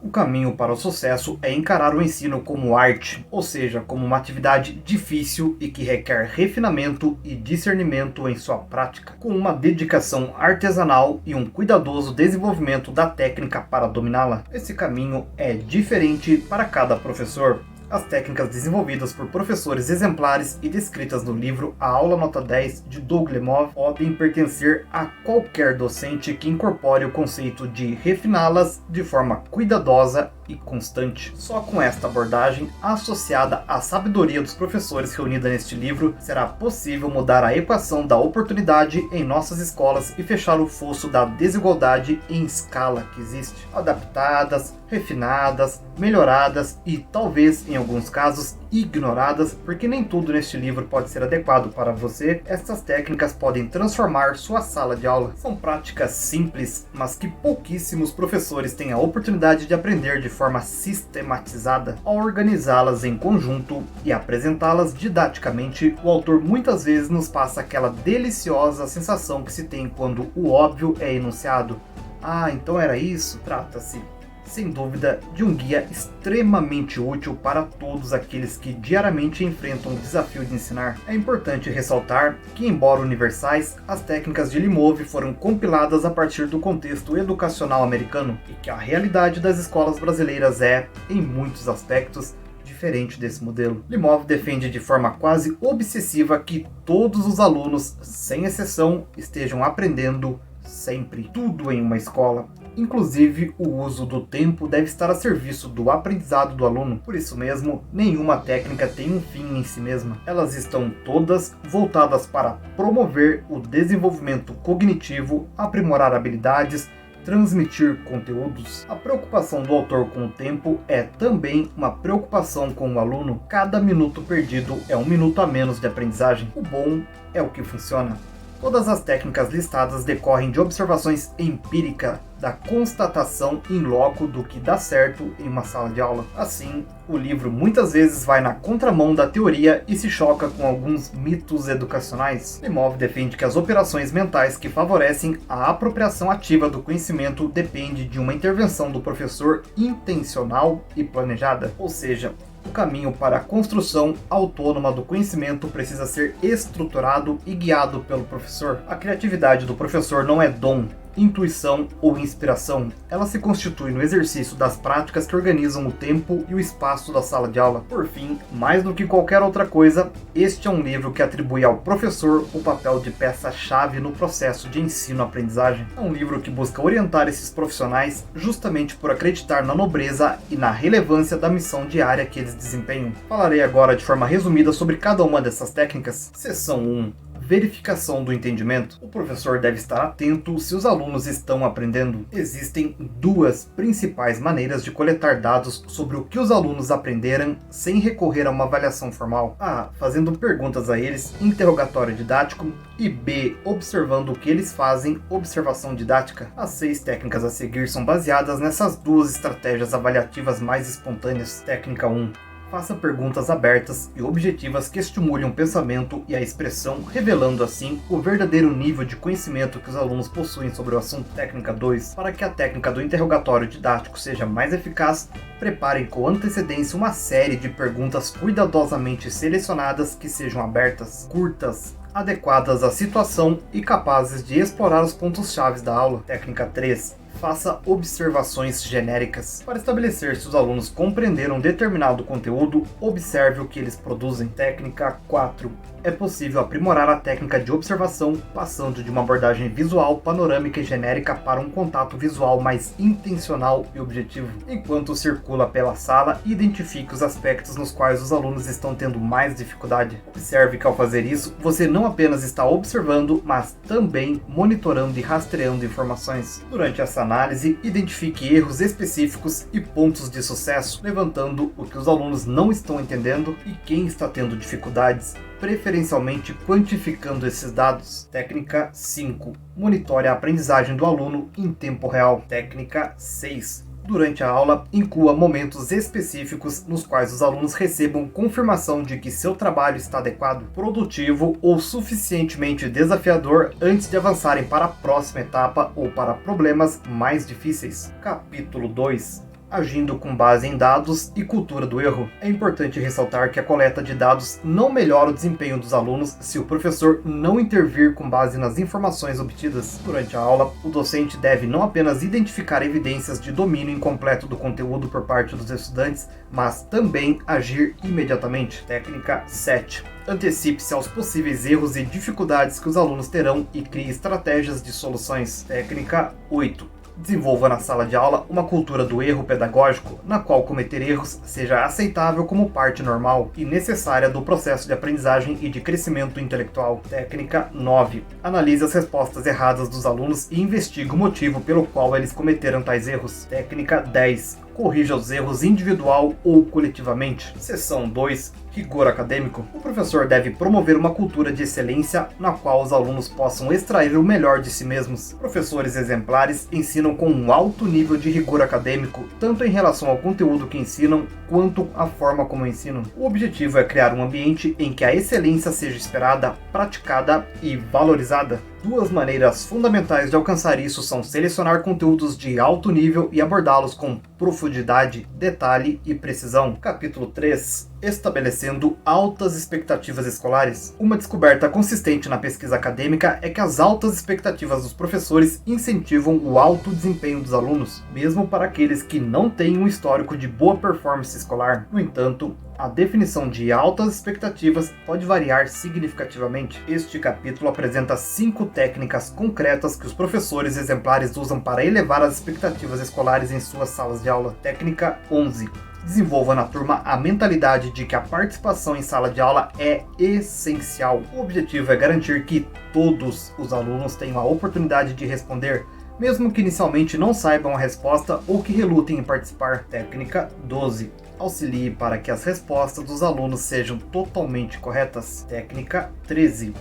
O caminho para o sucesso é encarar o ensino como arte, ou seja, como uma atividade difícil e que requer refinamento e discernimento em sua prática, com uma dedicação artesanal e um cuidadoso desenvolvimento da técnica para dominá-la. Esse caminho é diferente para cada professor. As técnicas desenvolvidas por professores exemplares e descritas no livro A Aula Nota 10 de Doug Lemov podem pertencer a qualquer docente que incorpore o conceito de refiná-las de forma cuidadosa e constante. Só com esta abordagem, associada à sabedoria dos professores reunida neste livro, será possível mudar a equação da oportunidade em nossas escolas e fechar o fosso da desigualdade em escala que existe. Adaptadas, refinadas, melhoradas e talvez, em alguns casos, ignoradas, porque nem tudo neste livro pode ser adequado para você, estas técnicas podem transformar sua sala de aula. São práticas simples, mas que pouquíssimos professores têm a oportunidade de aprender de forma sistematizada. Ao organizá-las em conjunto e apresentá-las didaticamente, o autor muitas vezes nos passa aquela deliciosa sensação que se tem quando o óbvio é enunciado. Ah, então era isso? Trata-se, sem dúvida, de um guia extremamente útil para todos aqueles que diariamente enfrentam o desafio de ensinar. É importante ressaltar que, embora universais, as técnicas de Lemov foram compiladas a partir do contexto educacional americano e que a realidade das escolas brasileiras é, em muitos aspectos, diferente desse modelo. Lemov defende de forma quase obsessiva que todos os alunos, sem exceção, estejam aprendendo sempre tudo em uma escola. Inclusive, o uso do tempo deve estar a serviço do aprendizado do aluno. Por isso mesmo, nenhuma técnica tem um fim em si mesma. Elas estão todas voltadas para promover o desenvolvimento cognitivo, aprimorar habilidades, transmitir conteúdos. A preocupação do autor com o tempo é também uma preocupação com o aluno. Cada minuto perdido é um minuto a menos de aprendizagem. O bom é o que funciona. Todas as técnicas listadas decorrem de observações empíricas, da constatação in loco do que dá certo em uma sala de aula. Assim, o livro muitas vezes vai na contramão da teoria e se choca com alguns mitos educacionais. Lemov defende que as operações mentais que favorecem a apropriação ativa do conhecimento dependem de uma intervenção do professor intencional e planejada, ou seja, o caminho para a construção autônoma do conhecimento precisa ser estruturado e guiado pelo professor. A criatividade do professor não é dom, intuição ou inspiração. Ela se constitui no exercício das práticas que organizam o tempo e o espaço da sala de aula. Por fim, mais do que qualquer outra coisa, este é um livro que atribui ao professor o papel de peça-chave no processo de ensino-aprendizagem. É um livro que busca orientar esses profissionais justamente por acreditar na nobreza e na relevância da missão diária que eles desempenham. Falarei agora de forma resumida sobre cada uma dessas técnicas. Seção 1. Verificação do entendimento. O professor deve estar atento se os alunos estão aprendendo. Existem duas principais maneiras de coletar dados sobre o que os alunos aprenderam sem recorrer a uma avaliação formal. A. Fazendo perguntas a eles, interrogatório didático, e B. Observando o que eles fazem, observação didática. As 6 técnicas a seguir são baseadas nessas duas estratégias avaliativas mais espontâneas. Técnica 1. Faça perguntas abertas e objetivas que estimulem o pensamento e a expressão, revelando assim o verdadeiro nível de conhecimento que os alunos possuem sobre o assunto. Técnica 2. Para que a técnica do interrogatório didático seja mais eficaz, preparem com antecedência uma série de perguntas cuidadosamente selecionadas que sejam abertas, curtas, adequadas à situação e capazes de explorar os pontos-chave da aula. Técnica 3. Faça observações genéricas. Para estabelecer se os alunos compreenderam determinado conteúdo, observe o que eles produzem. Técnica 4. É possível aprimorar a técnica de observação passando de uma abordagem visual, panorâmica e genérica para um contato visual mais intencional e objetivo. Enquanto circula pela sala, identifique os aspectos nos quais os alunos estão tendo mais dificuldade. Observe que ao fazer isso, você não apenas está observando, mas também monitorando e rastreando informações. Durante essa análise, identifique erros específicos e pontos de sucesso, levantando o que os alunos não estão entendendo e quem está tendo dificuldades, preferencialmente quantificando esses dados. Técnica 5. Monitore a aprendizagem do aluno em tempo real. Técnica 6. Durante a aula, inclua momentos específicos nos quais os alunos recebam confirmação de que seu trabalho está adequado, produtivo ou suficientemente desafiador antes de avançarem para a próxima etapa ou para problemas mais difíceis. Capítulo 2. agindo com base em dados e cultura do erro. É importante ressaltar que a coleta de dados não melhora o desempenho dos alunos se o professor não intervir com base nas informações obtidas. Durante a aula, o docente deve não apenas identificar evidências de domínio incompleto do conteúdo por parte dos estudantes, mas também agir imediatamente. Técnica 7. Antecipe-se aos possíveis erros e dificuldades que os alunos terão e crie estratégias de soluções. Técnica 8. Desenvolva na sala de aula uma cultura do erro pedagógico, na qual cometer erros seja aceitável como parte normal e necessária do processo de aprendizagem e de crescimento intelectual. Técnica 9. Analise as respostas erradas dos alunos e investigue o motivo pelo qual eles cometeram tais erros. Técnica 10. Corrija os erros individual ou coletivamente. Seção 2. Rigor acadêmico. O professor deve promover uma cultura de excelência na qual os alunos possam extrair o melhor de si mesmos. Professores exemplares ensinam com um alto nível de rigor acadêmico, tanto em relação ao conteúdo que ensinam, quanto à forma como ensinam. O objetivo é criar um ambiente em que a excelência seja esperada, praticada e valorizada. Duas maneiras fundamentais de alcançar isso são selecionar conteúdos de alto nível e abordá-los com profundidade, detalhe e precisão. Capítulo 3. Estabelecendo altas expectativas escolares. Uma descoberta consistente na pesquisa acadêmica é que as altas expectativas dos professores incentivam o alto desempenho dos alunos, mesmo para aqueles que não têm um histórico de boa performance escolar. No entanto, a definição de altas expectativas pode variar significativamente. Este capítulo apresenta 5 técnicas concretas que os professores exemplares usam para elevar as expectativas escolares em suas salas de aula. Técnica 11. Desenvolva na turma a mentalidade de que a participação em sala de aula é essencial. O objetivo é garantir que todos os alunos tenham a oportunidade de responder, mesmo que inicialmente não saibam a resposta ou que relutem em participar. Técnica 12. Auxilie para que as respostas dos alunos sejam totalmente corretas. Técnica 13.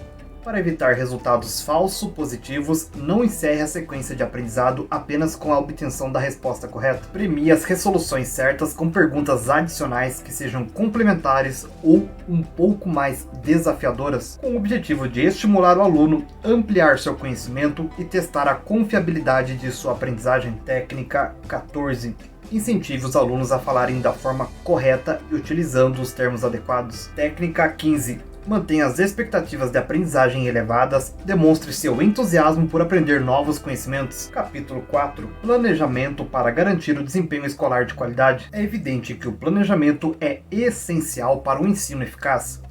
Para evitar resultados falsos positivos, não encerre a sequência de aprendizado apenas com a obtenção da resposta correta. Premie as resoluções certas com perguntas adicionais que sejam complementares ou um pouco mais desafiadoras, com o objetivo de estimular o aluno, ampliar seu conhecimento e testar a confiabilidade de sua aprendizagem. Técnica 14. Incentive os alunos a falarem da forma correta e utilizando os termos adequados. Técnica 15. Mantenha as expectativas de aprendizagem elevadas, demonstre seu entusiasmo por aprender novos conhecimentos. Capítulo 4. Planejamento para garantir o desempenho escolar de qualidade. É evidente que o planejamento é essencial para um ensino eficaz.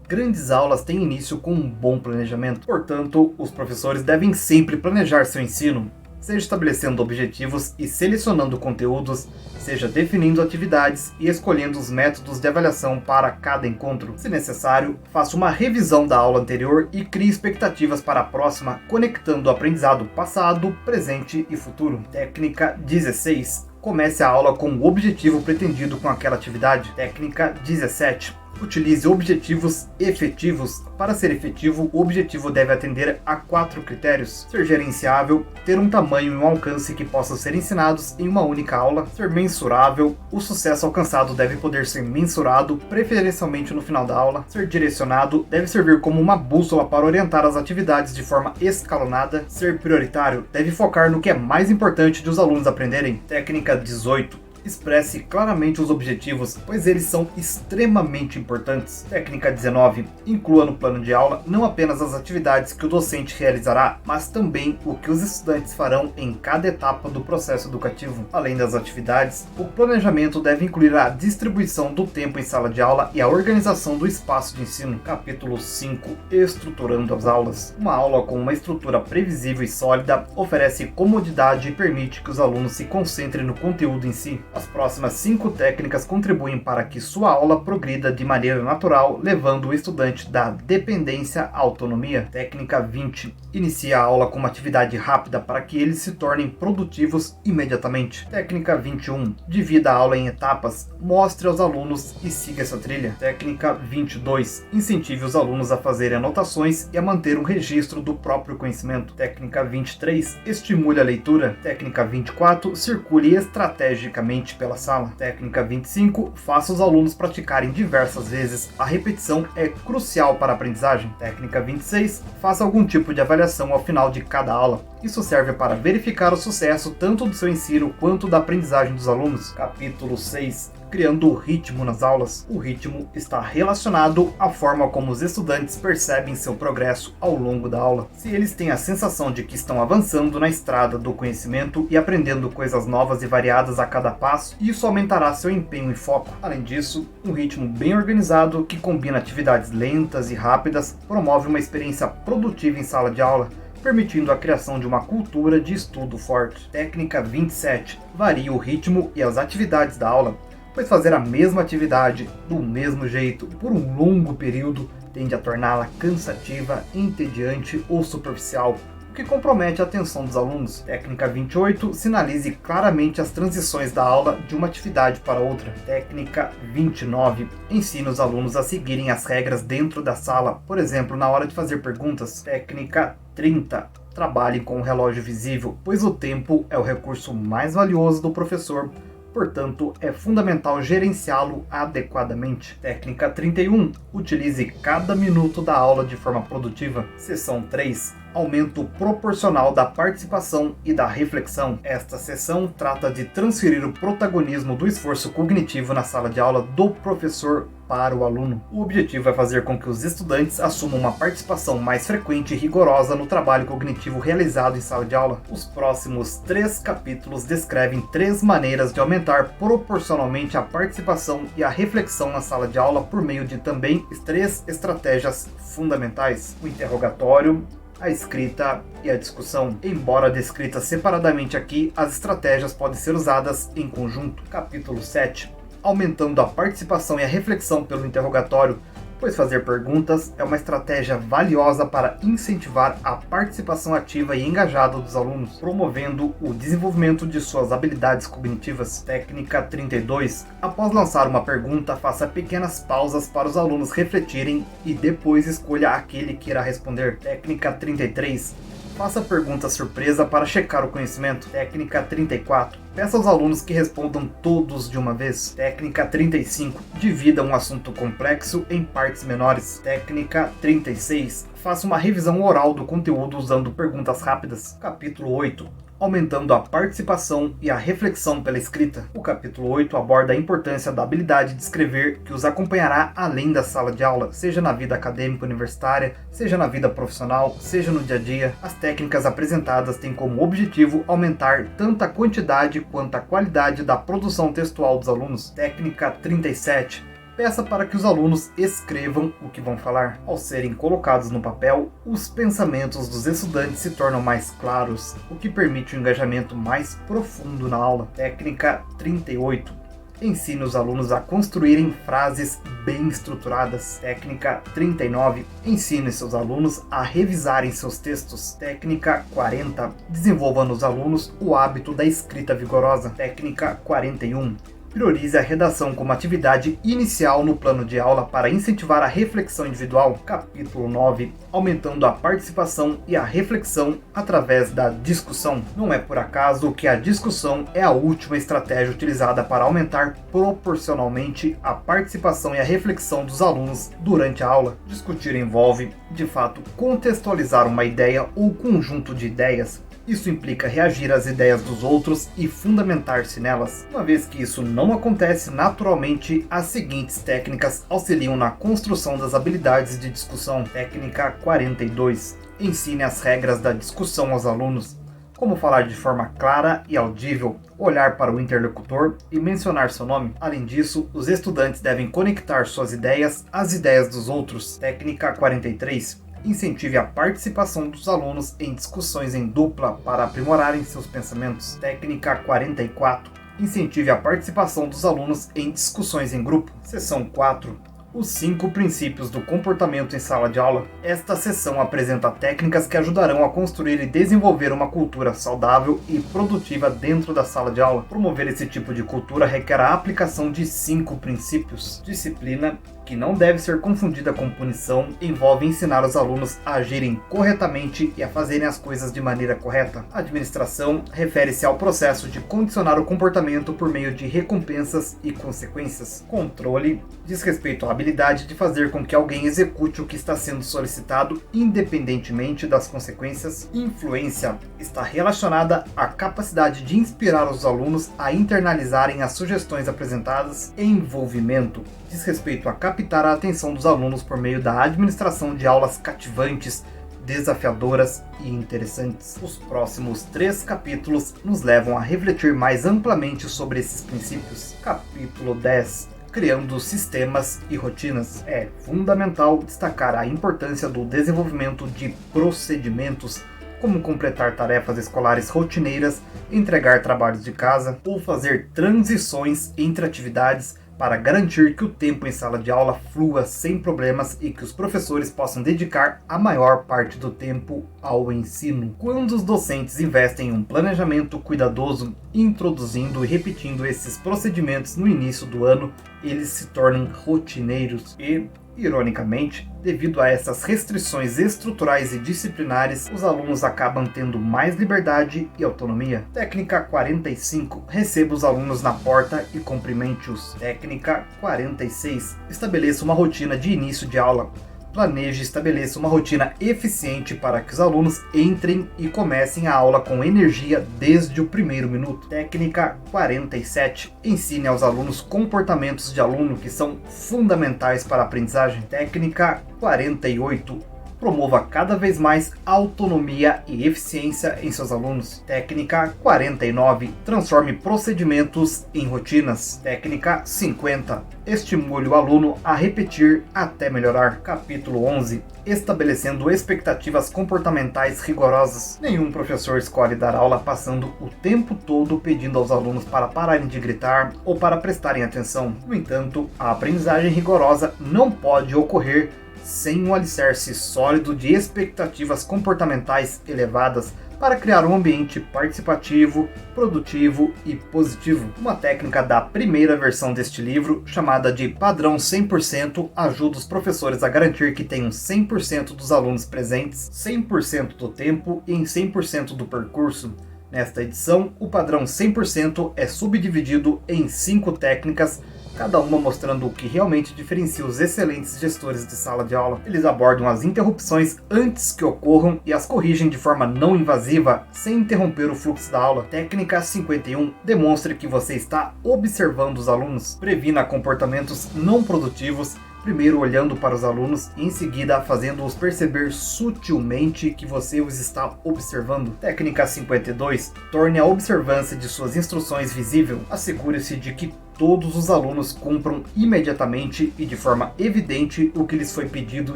Grandes aulas têm início com um bom planejamento. Portanto, os professores devem sempre planejar seu ensino, seja estabelecendo objetivos e selecionando conteúdos, seja definindo atividades e escolhendo os métodos de avaliação para cada encontro. Se necessário, faça uma revisão da aula anterior e crie expectativas para a próxima, conectando o aprendizado passado, presente e futuro. Técnica 16. Comece a aula com o objetivo pretendido com aquela atividade. Técnica 17. Utilize objetivos efetivos. Para ser efetivo, o objetivo deve atender a 4 critérios: ser gerenciável, ter um tamanho e um alcance que possam ser ensinados em uma única aula, ser mensurável, o sucesso alcançado deve poder ser mensurado, preferencialmente no final da aula, ser direcionado, deve servir como uma bússola para orientar as atividades de forma escalonada, ser prioritário, deve focar no que é mais importante de os alunos aprenderem. Técnica 18. Expresse claramente os objetivos, pois eles são extremamente importantes. Técnica 19. Inclua no plano de aula não apenas as atividades que o docente realizará, mas também o que os estudantes farão em cada etapa do processo educativo. Além das atividades, o planejamento deve incluir a distribuição do tempo em sala de aula e a organização do espaço de ensino. Capítulo 5. Estruturando as aulas. Uma aula com uma estrutura previsível e sólida oferece comodidade e permite que os alunos se concentrem no conteúdo em si. As próximas 5 técnicas contribuem para que sua aula progrida de maneira natural, levando o estudante da dependência à autonomia. Técnica 20. Inicie a aula com uma atividade rápida para que eles se tornem produtivos imediatamente. Técnica 21. Divida a aula em etapas, mostre aos alunos e siga essa trilha. Técnica 22. Incentive os alunos a fazerem anotações e a manter um registro do próprio conhecimento. Técnica 23. Estimule a leitura. Técnica 24. Circule estrategicamente pela sala. Técnica 25. Faça os alunos praticarem diversas vezes. A repetição é crucial para a aprendizagem. Técnica 26. Faça algum tipo de avaliação ao final de cada aula. Isso serve para verificar o sucesso tanto do seu ensino quanto da aprendizagem dos alunos. Capítulo 6. Criando o ritmo nas aulas. O ritmo está relacionado à forma como os estudantes percebem seu progresso ao longo da aula. Se eles têm a sensação de que estão avançando na estrada do conhecimento e aprendendo coisas novas e variadas a cada passo, isso aumentará seu empenho e foco. Além disso, um ritmo bem organizado que combina atividades lentas e rápidas promove uma experiência produtiva em sala de aula, permitindo a criação de uma cultura de estudo forte. Técnica 27. Varie o ritmo e as atividades da aula, pois fazer a mesma atividade do mesmo jeito por um longo período tende a torná-la cansativa, entediante ou superficial, o que compromete a atenção dos alunos. Técnica 28. Sinalize claramente as transições da aula de uma atividade para outra. Técnica 29. Ensine os alunos a seguirem as regras dentro da sala, por exemplo, na hora de fazer perguntas. Técnica 30. Trabalhe com o relógio visível, pois o tempo é o recurso mais valioso do professor. Portanto, é fundamental gerenciá-lo adequadamente. Técnica 31. Utilize cada minuto da aula de forma produtiva. Seção 3. Aumento proporcional da participação e da reflexão. Esta seção trata de transferir o protagonismo do esforço cognitivo na sala de aula do professor para o aluno. O objetivo é fazer com que os estudantes assumam uma participação mais frequente e rigorosa no trabalho cognitivo realizado em sala de aula. Os próximos 3 capítulos descrevem 3 maneiras de aumentar proporcionalmente a participação e a reflexão na sala de aula por meio de também 3 estratégias fundamentais: o interrogatório, a escrita e a discussão. Embora descritas separadamente aqui, as estratégias podem ser usadas em conjunto. Capítulo 7. Aumentando a participação e a reflexão pelo interrogatório, pois fazer perguntas é uma estratégia valiosa para incentivar a participação ativa e engajada dos alunos, promovendo o desenvolvimento de suas habilidades cognitivas. Técnica 32. Após lançar uma pergunta, faça pequenas pausas para os alunos refletirem e depois escolha aquele que irá responder. Técnica 33. Faça pergunta surpresa para checar o conhecimento. Técnica 34. Peça aos alunos que respondam todos de uma vez. Técnica 35. Divida um assunto complexo em partes menores. Técnica 36. Faça uma revisão oral do conteúdo usando perguntas rápidas. Capítulo 8. Aumentando a participação e a reflexão pela escrita. O capítulo 8 aborda a importância da habilidade de escrever que os acompanhará além da sala de aula, seja na vida acadêmica universitária, seja na vida profissional, seja no dia a dia. As técnicas apresentadas têm como objetivo aumentar tanto a quantidade quanto a qualidade da produção textual dos alunos. Técnica 37. Peça para que os alunos escrevam o que vão falar. Ao serem colocados no papel, os pensamentos dos estudantes se tornam mais claros, o que permite um engajamento mais profundo na aula. Técnica 38. Ensine os alunos a construírem frases bem estruturadas. Técnica 39. Ensine seus alunos a revisarem seus textos. Técnica 40. Desenvolva nos alunos o hábito da escrita vigorosa. Técnica 41. Priorize a redação como atividade inicial no plano de aula para incentivar a reflexão individual. Capítulo 9. Aumentando a participação e a reflexão através da discussão. Não é por acaso que a discussão é a última estratégia utilizada para aumentar proporcionalmente a participação e a reflexão dos alunos durante a aula. Discutir envolve, de fato, contextualizar uma ideia ou conjunto de ideias. Isso implica reagir às ideias dos outros e fundamentar-se nelas. Uma vez que isso não acontece naturalmente, as seguintes técnicas auxiliam na construção das habilidades de discussão. Técnica 42. Ensine as regras da discussão aos alunos. Como falar de forma clara e audível, olhar para o interlocutor e mencionar seu nome. Além disso, os estudantes devem conectar suas ideias às ideias dos outros. Técnica 43. Incentive a participação dos alunos em discussões em dupla para aprimorarem seus pensamentos. Técnica 44. Incentive a participação dos alunos em discussões em grupo. Seção 4. Os 5 princípios do comportamento em sala de aula. Esta seção apresenta técnicas que ajudarão a construir e desenvolver uma cultura saudável e produtiva dentro da sala de aula. Promover esse tipo de cultura requer a aplicação de 5 princípios. Disciplina, que não deve ser confundida com punição, envolve ensinar os alunos a agirem corretamente e a fazerem as coisas de maneira correta. Administração refere-se ao processo de condicionar o comportamento por meio de recompensas e consequências. Controle diz respeito à habilidade de fazer com que alguém execute o que está sendo solicitado, independentemente das consequências. Influência está relacionada à capacidade de inspirar os alunos a internalizarem as sugestões apresentadas. Envolvimento diz respeito a captar a atenção dos alunos por meio da administração de aulas cativantes, desafiadoras e interessantes. Os próximos 3 capítulos nos levam a refletir mais amplamente sobre esses princípios. Capítulo 10. Criando sistemas e rotinas. É fundamental destacar a importância do desenvolvimento de procedimentos, como completar tarefas escolares rotineiras, entregar trabalhos de casa ou fazer transições entre atividades para garantir que o tempo em sala de aula flua sem problemas e que os professores possam dedicar a maior parte do tempo ao ensino. Quando os docentes investem em um planejamento cuidadoso, introduzindo e repetindo esses procedimentos no início do ano, eles se tornam rotineiros e, ironicamente, devido a essas restrições estruturais e disciplinares, os alunos acabam tendo mais liberdade e autonomia. Técnica 45. Receba os alunos na porta e cumprimente-os. Técnica 46. Estabeleça uma rotina de início de aula. Planeje e estabeleça uma rotina eficiente para que os alunos entrem e comecem a aula com energia desde o primeiro minuto. Técnica 47. Ensine aos alunos comportamentos de aluno que são fundamentais para a aprendizagem. Técnica 48. Promova cada vez mais autonomia e eficiência em seus alunos. Técnica 49. Transforme procedimentos em rotinas. Técnica 50. Estimule o aluno a repetir até melhorar. Capítulo 11. Estabelecendo expectativas comportamentais rigorosas. Nenhum professor escolhe dar aula passando o tempo todo pedindo aos alunos para pararem de gritar ou para prestarem atenção. No entanto, a aprendizagem rigorosa não pode ocorrer sem um alicerce sólido de expectativas comportamentais elevadas para criar um ambiente participativo, produtivo e positivo. Uma técnica da primeira versão deste livro, chamada de Padrão 100%, ajuda os professores a garantir que tenham 100% dos alunos presentes, 100% do tempo e em 100% do percurso. Nesta edição, o padrão 100% é subdividido em 5 técnicas, cada uma mostrando o que realmente diferencia os excelentes gestores de sala de aula. Eles abordam as interrupções antes que ocorram e as corrigem de forma não invasiva, sem interromper o fluxo da aula. Técnica 51. Demonstre que você está observando os alunos. Previna comportamentos não produtivos, primeiro olhando para os alunos e em seguida fazendo-os perceber sutilmente que você os está observando. Técnica 52. Torne a observância de suas instruções visível. Assegure-se de que todos os alunos cumpram imediatamente e de forma evidente o que lhes foi pedido,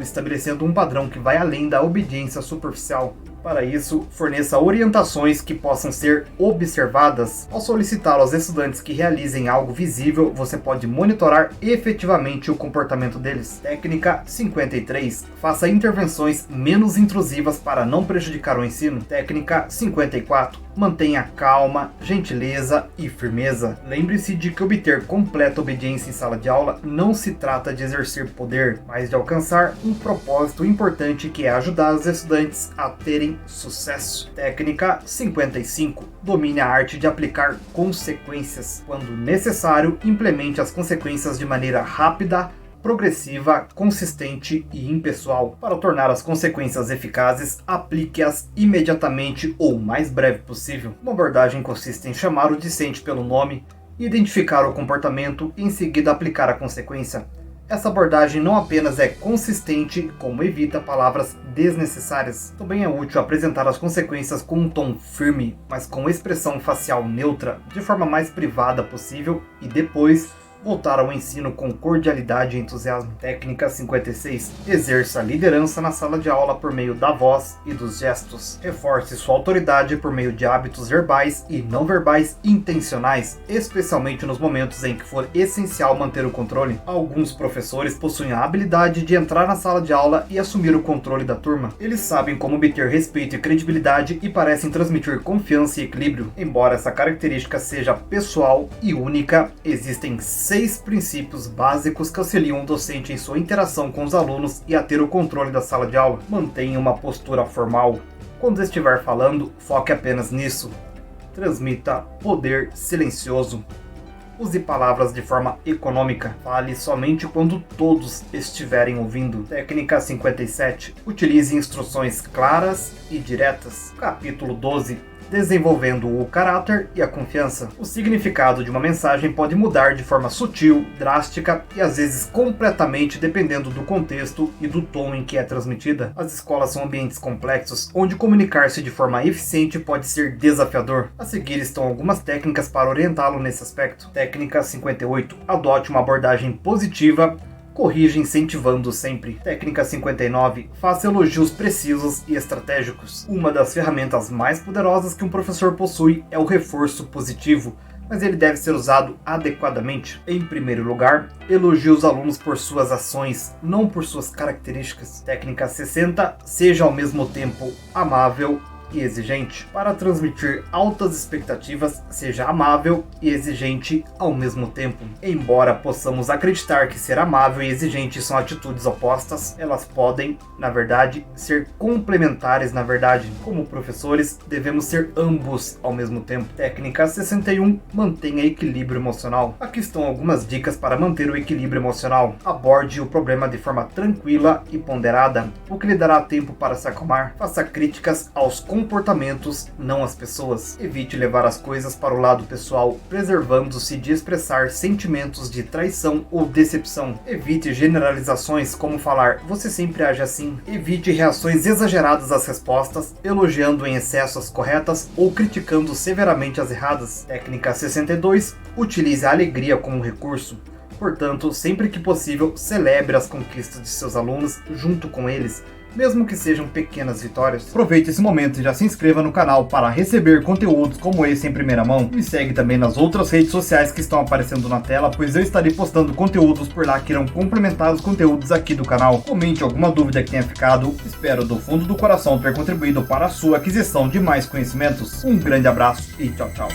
estabelecendo um padrão que vai além da obediência superficial. Para isso, forneça orientações que possam ser observadas. Ao solicitar aos estudantes que realizem algo visível, você pode monitorar efetivamente o comportamento deles. Técnica 53. Faça intervenções menos intrusivas para não prejudicar o ensino. Técnica 54. Mantenha calma, gentileza e firmeza. Lembre-se de que obter completa obediência em sala de aula não se trata de exercer poder, mas de alcançar um propósito importante, que é ajudar os estudantes a terem sucesso. Técnica 55. Domine a arte de aplicar consequências. Quando necessário, implemente as consequências de maneira rápida, progressiva, consistente e impessoal. Para tornar as consequências eficazes, aplique-as imediatamente ou o mais breve possível. Uma abordagem consiste em chamar o discente pelo nome, identificar o comportamento e em seguida aplicar a consequência. Essa abordagem não apenas é consistente, como evita palavras desnecessárias. Também é útil apresentar as consequências com um tom firme, mas com expressão facial neutra, de forma mais privada possível, e depois voltar ao ensino com cordialidade e entusiasmo. Técnica 56. Exerça liderança na sala de aula por meio da voz e dos gestos. Reforce sua autoridade por meio de hábitos verbais e não verbais intencionais, especialmente nos momentos em que for essencial manter o controle. Alguns professores possuem a habilidade de entrar na sala de aula e assumir o controle da turma. Eles sabem como obter respeito e credibilidade e parecem transmitir confiança e equilíbrio. Embora essa característica seja pessoal e única, existem 6 princípios básicos que auxiliam o docente em sua interação com os alunos e a ter o controle da sala de aula. Mantenha uma postura formal. Quando estiver falando, foque apenas nisso. Transmita poder silencioso. Use palavras de forma econômica. Fale somente quando todos estiverem ouvindo. Técnica 57. Utilize instruções claras e diretas. Capítulo 12. Desenvolvendo o caráter e a confiança. O significado de uma mensagem pode mudar de forma sutil, drástica e às vezes completamente dependendo do contexto e do tom em que é transmitida. As escolas são ambientes complexos onde comunicar-se de forma eficiente pode ser desafiador. A seguir estão algumas técnicas para orientá-lo nesse aspecto. Técnica 58. Adote uma abordagem positiva. Corrija incentivando sempre. Técnica 59. Faça elogios precisos e estratégicos. Uma das ferramentas mais poderosas que um professor possui é o reforço positivo, mas ele deve ser usado adequadamente. Em primeiro lugar, elogie os alunos por suas ações, não por suas características. Técnica 60. Seja ao mesmo tempo amável e exigente. Para transmitir altas expectativas, seja amável e exigente ao mesmo tempo. Embora possamos acreditar que ser amável e exigente são atitudes opostas, elas podem, na verdade, ser complementares na verdade. Como professores, devemos ser ambos ao mesmo tempo. Técnica 61. Mantenha equilíbrio emocional. Aqui estão algumas dicas para manter o equilíbrio emocional. Aborde o problema de forma tranquila e ponderada, o que lhe dará tempo para se acalmar. Faça críticas aos comportamentos, não às pessoas. Evite levar as coisas para o lado pessoal, preservando-se de expressar sentimentos de traição ou decepção. Evite generalizações como falar, você sempre age assim. Evite reações exageradas às respostas, elogiando em excesso as corretas ou criticando severamente as erradas. Técnica 62. Utilize a alegria como recurso. Portanto, sempre que possível, celebre as conquistas de seus alunos junto com eles, mesmo que sejam pequenas vitórias. Aproveite esse momento e já se inscreva no canal para receber conteúdos como esse em primeira mão. Me segue também nas outras redes sociais que estão aparecendo na tela, pois eu estarei postando conteúdos por lá que irão complementar os conteúdos aqui do canal. Comente alguma dúvida que tenha ficado. Espero do fundo do coração ter contribuído para a sua aquisição de mais conhecimentos. Um grande abraço e tchau, tchau.